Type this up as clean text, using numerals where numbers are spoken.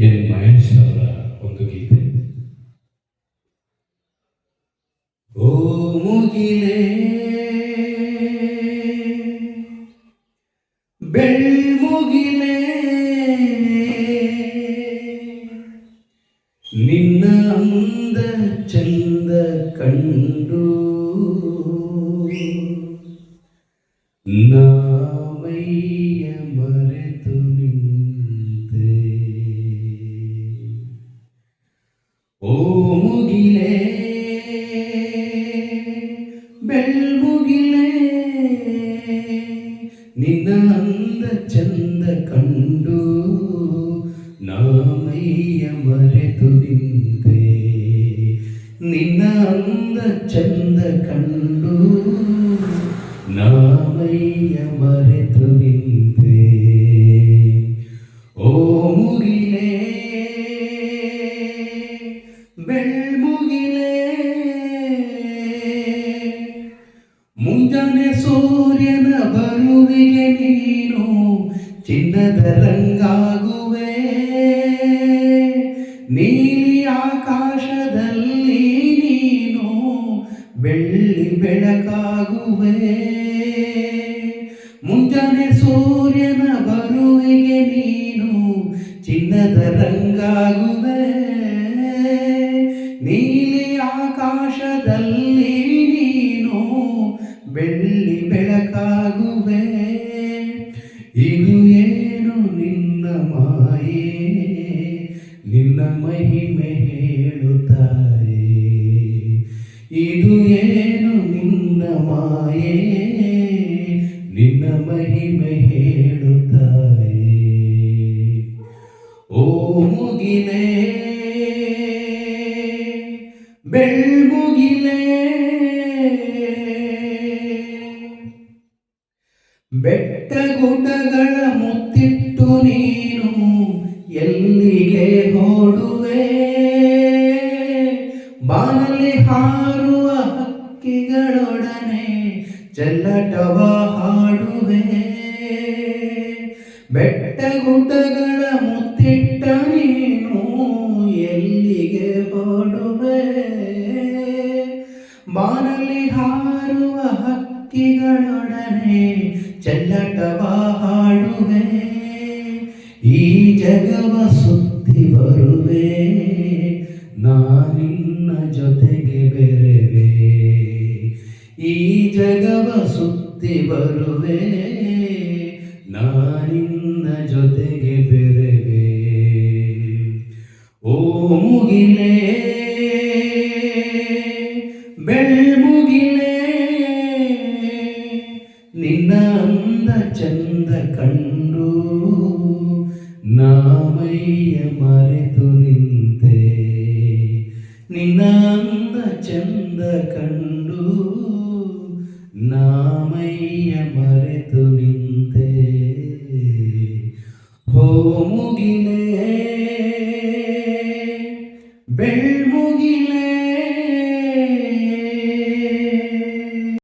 N Mahesh ಅವರ ಒಂದು ಗೀತೆ. ಓ ಮುಗಿಲೇ ಬೆಳ್ಮುಗಿಲೇ, ನಿನ್ನ ಅಂದ ಚಂದ ಕಂಡು ನಾಮಯ್ಯ ಮರೆತು ನಿಂತೆ. ಓ ಮುಗಿಲೇ ಬೆಳ್ಮುಗಿಲೇ, ನಿನ್ನ ಅಂದ ಚಂದ ಕಂಡು ನಾಮಯ್ಯ ಮರೆತು ನಿಂತೆ. ನಿನ್ನ ಅಂದ ಚಂದ ಕಂಡು ನಾಮಯ್ಯ ಮರೆತು ನಿಂತೆ. ಓ ಮುಗಿಲೇ ಬೆಳ್ಮುಗಿಲೇ, ಮುಂಜಾನೆ ಸೂರ್ಯನ ಬರುವಿಗೆ ನೀನು ಚಿನ್ನದ ರಂಗಾಗುವೆ. ನೀಲಿ ಆಕಾಶದಲ್ಲಿ ನೀನು ಬೆಳ್ಳಿ ಬೆಳಕಾಗುವೆ. ಮುಂಜಾನೆ ಸೂರ್ಯನ ಬರುವಿಗೆ ನೀನು ಚಿನ್ನದ ರಂಗಾಗುವೆ. ನೀಲಿ ಆಕಾಶದಲ್ಲಿ ನೀನು ಬೆಳ್ಳಿ ಬೆಳಕಾಗುವೆ. ಇದು ಏನು ನಿನ್ನ ಮಾಯೆ, ನಿನ್ನ ಮಹಿಮೆ ಹೇಳುತ್ತಾರೆ. ಇದು ಏನು ನಿನ್ನ ಮಾಯೆ, ನಿನ್ನ ಮಹಿಮೆ ಹೇಳುತ್ತಾರೆ. ಓ ಮುಗಿಲೇ ಬೆಳ್ಮುಗಿಲೇ, ಬೆಟ್ಟ ಗುಡ್ಡಗಳ ಮುತ್ತಿಟ್ಟು ನೀನು ಎಲ್ಲಿಗೆ ಓಡುವೆ. ಬಾನಲ್ಲಿ ಹಾರುವ ಹಕ್ಕಿಗಳೊಡನೆ ಚೆಲ್ಲಟವ ಹಾಡುವೆ. ಬೆಟ್ಟ ಗುಡ್ಡಗಳ ಮುತ್ತಿಟ್ಟ ನೀನು ಎಲ್ಲಿಗೆ ಓಡುವೆ. ಬಾನಲ್ಲಿ ಹಾರುವ ಹಕ್ಕಿಗಳೊಡನೆ ಚೆಲ್ಲಟವ ಹಾಡುವೆ. ಈ ಜಗವ ಸುತ್ತಿ ಬರುವೆ, ನಾನಿನ್ನ ಜೊತೆಗೆ ಬೆರೆವೆ. ಈ ಜಗವ ಸುತ್ತಿ ಬರುವೆ, ನಾನಿನ್ನ ಜೊತೆಗೆ ಬೆರೆವೆ. ಓ ಮುಗಿಲೇ ಬೆಳ್ಮುಗಿಲೇ, ನಿನ್ನ ಅಂದ ಚಂದ ಕಂಡು ನಾಮಯ್ಯ ಮರೆತು ನಿಂತೆ. ನಿನ್ನ ಅಂದ ಚಂದ ಕಂಡು ನಾಮಯ್ಯ ಮರೆತು ನಿಂತೆ.